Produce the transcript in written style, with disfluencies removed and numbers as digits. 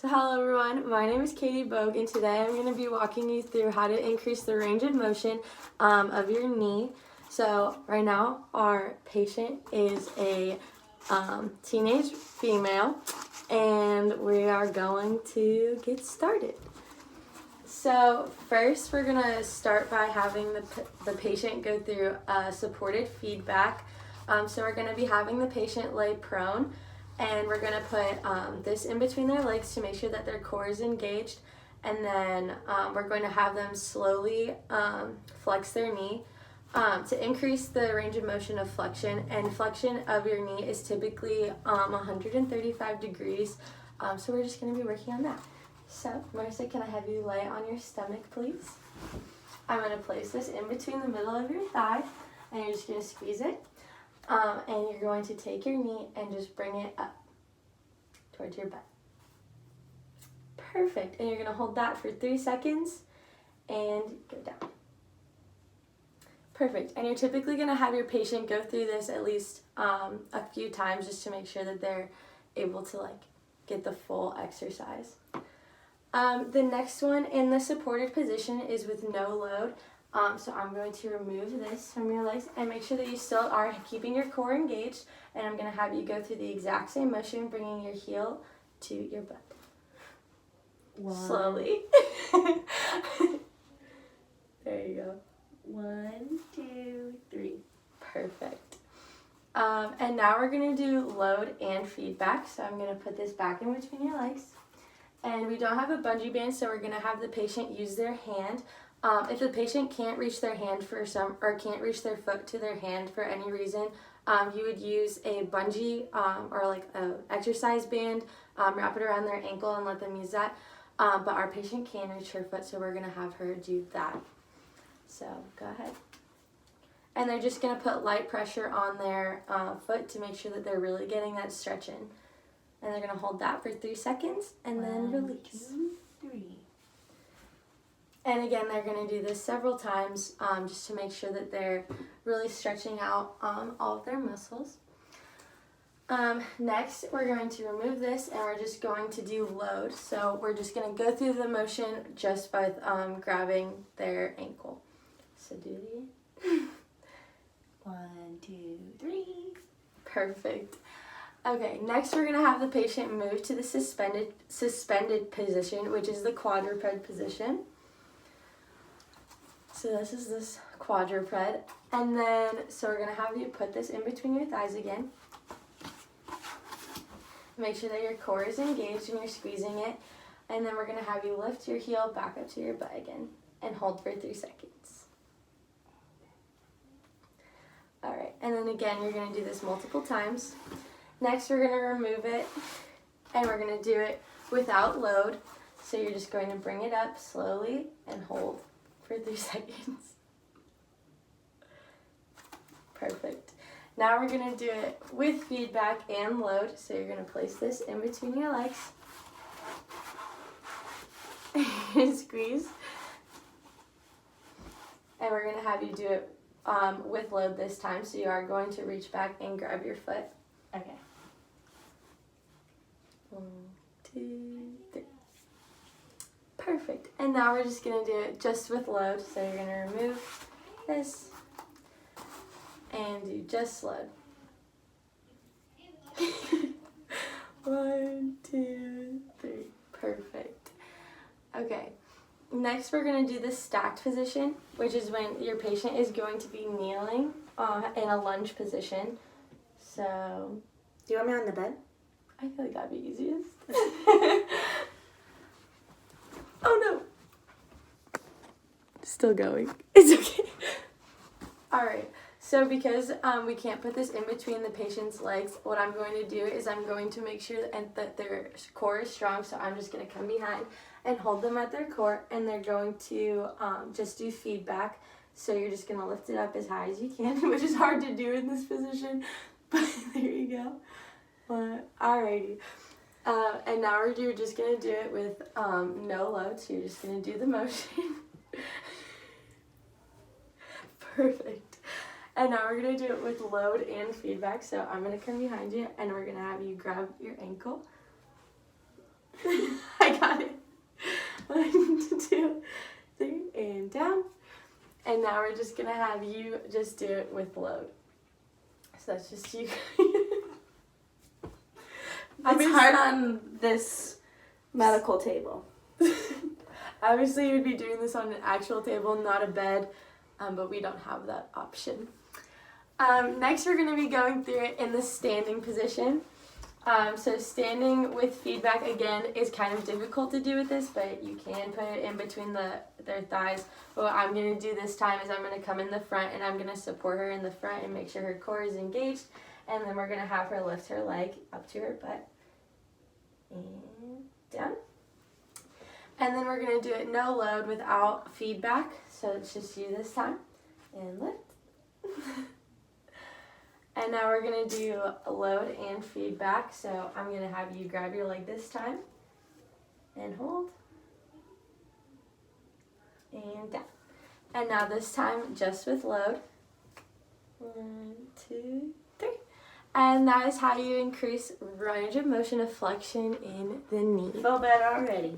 So hello everyone, my name is Katie Bogue, and today I'm going to be walking you through how to increase the range of motion of your knee. So right now our patient is a teenage female, and we are going to get started. So first we're going to start by having the patient go through supported feedback. So we're going to be having the patient lay prone, and we're going to put this in between their legs to make sure that their core is engaged, and then we're going to have them slowly flex their knee to increase the range of motion of flexion. And flexion of your knee is typically 135 degrees, so we're just going to be working on that. So Marissa, can I have you lay on your stomach, please? I'm going to place this in between the middle of your thigh, and you're just going to squeeze it. And you're going to take your knee and just bring it up towards your butt. Perfect. And you're going to hold that for 3 seconds and go down. Perfect. And you're typically going to have your patient go through this at least a few times just to make sure that they're able to get the full exercise. The next one in the supported position is with no load. So I'm going to remove this from your legs and make sure that you still are keeping your core engaged. And I'm going to have you go through the exact same motion, bringing your heel to your butt. One. Slowly. There you go. 1, 2, 3. Perfect. And now we're going to do load and feedback. So I'm going to put this back in between your legs. And we don't have a bungee band, so we're going to have the patient use their hand. If the patient can't reach their hand or can't reach their foot to their hand for any reason, you would use a bungee or a exercise band, wrap it around their ankle and let them use that. But our patient can reach her foot, so we're going to have her do that. So go ahead. And they're just going to put light pressure on their foot to make sure that they're really getting that stretch in. And they're going to hold that for 3 seconds and then release. 1, 2, 3. And again, they're going to do this several times just to make sure that they're really stretching out all of their muscles. Next, we're going to remove this and we're just going to do load. So we're just going to go through the motion just by grabbing their ankle. So do it again. 1, 2, 3. Perfect. Okay, next we're going to have the patient move to the suspended position, which is the quadruped position. So this is this quadruped, and then so we're going to have you put this in between your thighs again. Make sure that your core is engaged and you're squeezing it, and then we're going to have you lift your heel back up to your butt again and hold for 3 seconds. Alright, and then again you're going to do this multiple times. Next we're going to remove it, and we're going to do it without load. So you're just going to bring it up slowly and hold for 3 seconds. Perfect. Now we're going to do it with feedback and load. So you're going to place this in between your legs. Squeeze. And we're going to have you do it with load this time. So you are going to reach back and grab your foot. Okay. 1, 2, 3. Perfect. And now we're just going to do it just with load. So you're going to remove this and do just load. 1, 2, 3. Perfect. Okay. Next we're going to do the stacked position, which is when your patient is going to be kneeling in a lunge position. So, Do you want me on the bed? I feel like that'd be easiest. Oh no! Still going. It's okay. Alright, so because we can't put this in between the patient's legs, what I'm going to do is I'm going to make sure that their core is strong, so I'm just going to come behind and hold them at their core, and they're going to just do feedback. So you're just going to lift it up as high as you can, which is hard to do in this position, but there you go. Alrighty. And now you're just going to do it with no load, so you're just going to do the motion. Perfect. And now we're going to do it with load and feedback, so I'm going to come behind you, and we're going to have you grab your ankle. 2, 3, and down. And now we're just gonna have you just do it with load. So that's just you. It's hard on this medical table. Obviously, you would be doing this on an actual table, not a bed, but we don't have that option. Next, we're going to be going through it in the standing position. So standing with feedback, again, is kind of difficult to do with this, but you can put it in between their thighs. But what I'm going to do this time is I'm going to come in the front, and I'm going to support her in the front and make sure her core is engaged. And then we're going to have her lift her leg up to her butt and down. And then we're going to do it no load without feedback. So it's just you this time. And lift. And now we're going to do a load and feedback. So I'm going to have you grab your leg this time. And hold. And down. And now this time just with load. 1, 2, 3. And that is how you increase range of motion of flexion in the knee. Feel better already.